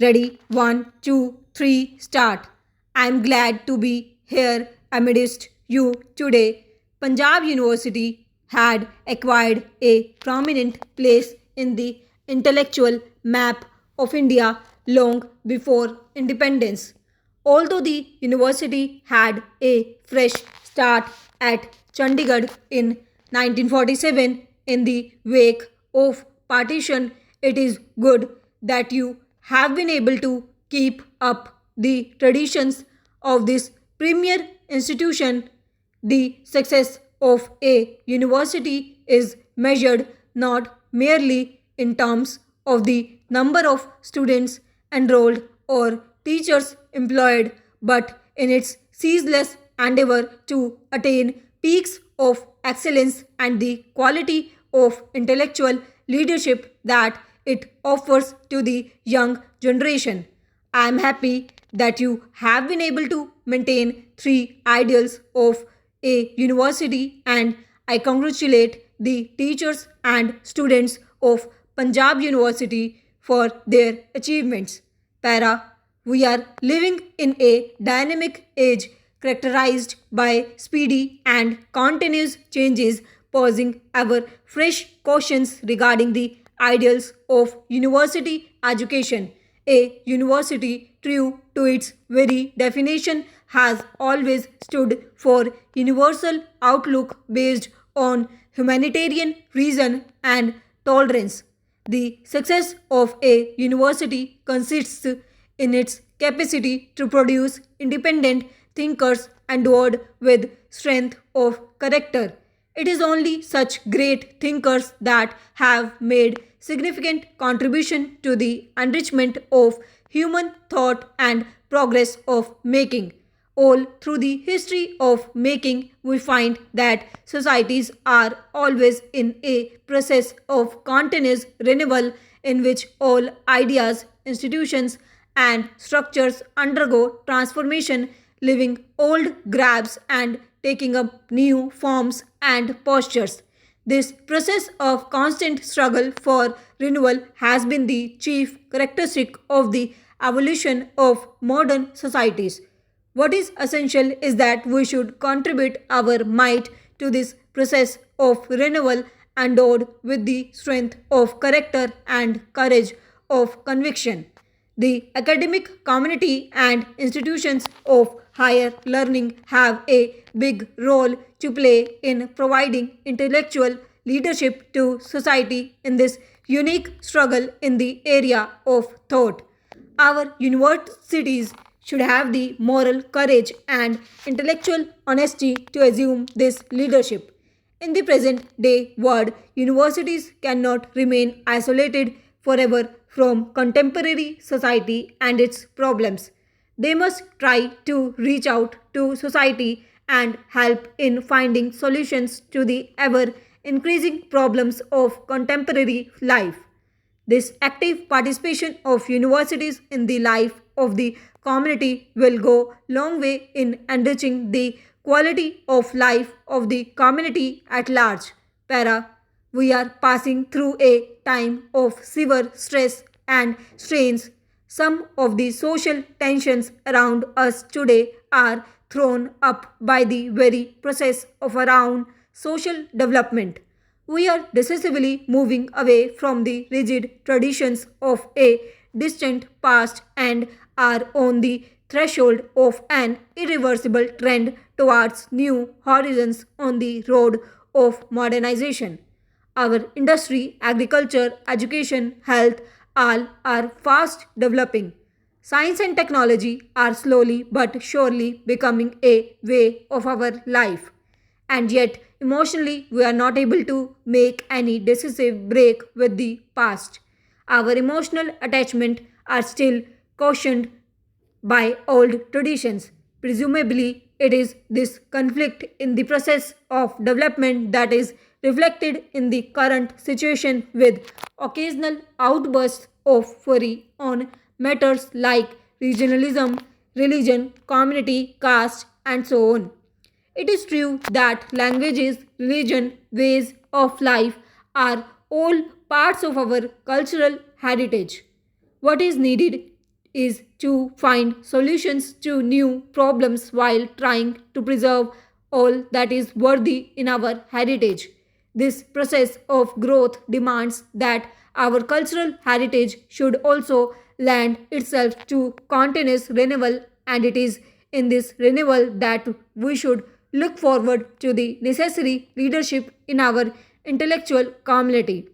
Ready? One, two, three, start. I am glad to be here amidst you today. Punjab University had acquired a prominent place in the intellectual map of India long before independence. Although the university had a fresh start at Chandigarh in 1947 in the wake of partition, it is good that you have been able to keep up the traditions of this premier institution. The success of a university is measured not merely in terms of the number of students enrolled or teachers employed, but in its ceaseless endeavor to attain peaks of excellence and the quality of intellectual leadership that it offers to the young generation. I am happy that you have been able to maintain three ideals of a university, and I congratulate the teachers and students of Punjab University for their achievements. Para, we are living in a dynamic age characterized by speedy and continuous changes, posing ever fresh questions regarding the ideals of university education. A university, true to its very definition, has always stood for universal outlook based on humanitarian reason and tolerance. The success of a university consists in its capacity to produce independent thinkers endowed with strength of character. It is only such great thinkers that have made significant contribution to the enrichment of human thought and progress of making. All through the history of making, we find that societies are always in a process of continuous renewal in which all ideas, institutions, and structures undergo transformation, leaving old grabs and taking up new forms and postures. This process of constant struggle for renewal has been the chief characteristic of the evolution of modern societies. What is essential is that we should contribute our might to this process of renewal endowed with the strength of character and courage of conviction. The academic community and institutions of higher learning have a big role to play in providing intellectual leadership to society in this unique struggle in the area of thought. Our universities should have the moral courage and intellectual honesty to assume this leadership. In the present day world, universities cannot remain isolated forever from contemporary society and its problems. They must try to reach out to society and help in finding solutions to the ever increasing problems of contemporary life. This active participation of universities in the life of the community will go long way in enriching the quality of life of the community at large. Para, we are passing through a time of severe stress and strains. Some of the social tensions around us today are thrown up by the very process of around social development. We are decisively moving away from the rigid traditions of a distant past and are on the threshold of an irreversible trend towards new horizons on the road of modernization. Our industry, agriculture, education, health, all are fast developing. Science and technology are slowly but surely becoming a way of our life. And yet, emotionally, we are not able to make any decisive break with the past. Our emotional attachment are still cautioned by old traditions. Presumably, it is this conflict in the process of development that is reflected in the current situation with occasional outbursts of fury on matters like regionalism, religion, community, caste, and so on. It is true that languages, religion, ways of life are all parts of our cultural heritage. What is needed is to find solutions to new problems while trying to preserve all that is worthy in our heritage. This process of growth demands that our cultural heritage should also lend itself to continuous renewal, and it is in this renewal that we should look forward to the necessary leadership in our intellectual community.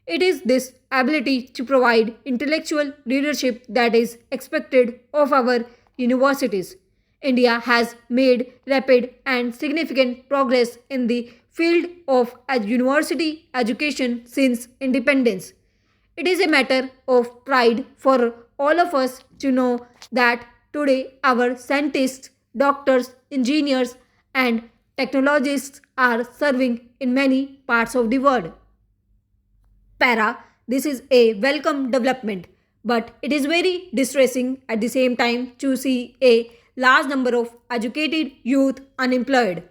It is this ability to provide intellectual leadership that is expected of our universities. India has made rapid and significant progress in the field of university education since independence. It is a matter of pride for all of us to know that today our scientists, doctors, engineers, and technologists are serving in many parts of the world. Para, this is a welcome development, but it is very distressing at the same time to see a large number of educated youth unemployed.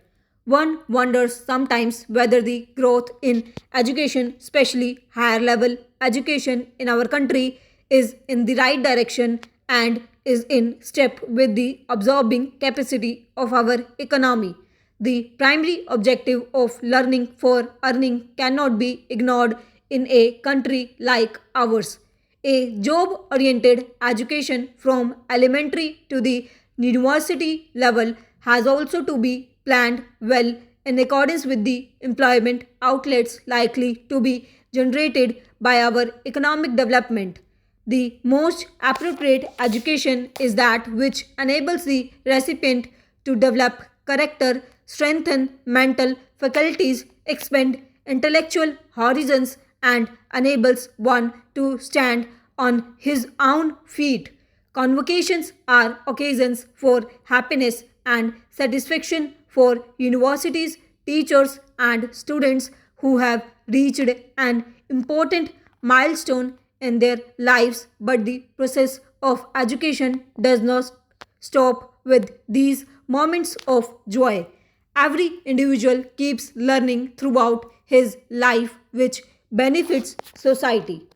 One wonders sometimes whether the growth in education, especially higher level education in our country, is in the right direction and is in step with the absorbing capacity of our economy. The primary objective of learning for earning cannot be ignored in a country like ours. A job oriented education from elementary to the university level has also to be planned well in accordance with the employment outlets likely to be generated by our economic development. The most appropriate education is that which enables the recipient to develop character, strengthen mental faculties, expand intellectual horizons, and enables one to stand on his own feet. Convocations are occasions for happiness and satisfaction for universities, teachers, and students who have reached an important milestone in their lives, but the process of education does not stop with these moments of joy. Every individual keeps learning throughout his life, which benefits society.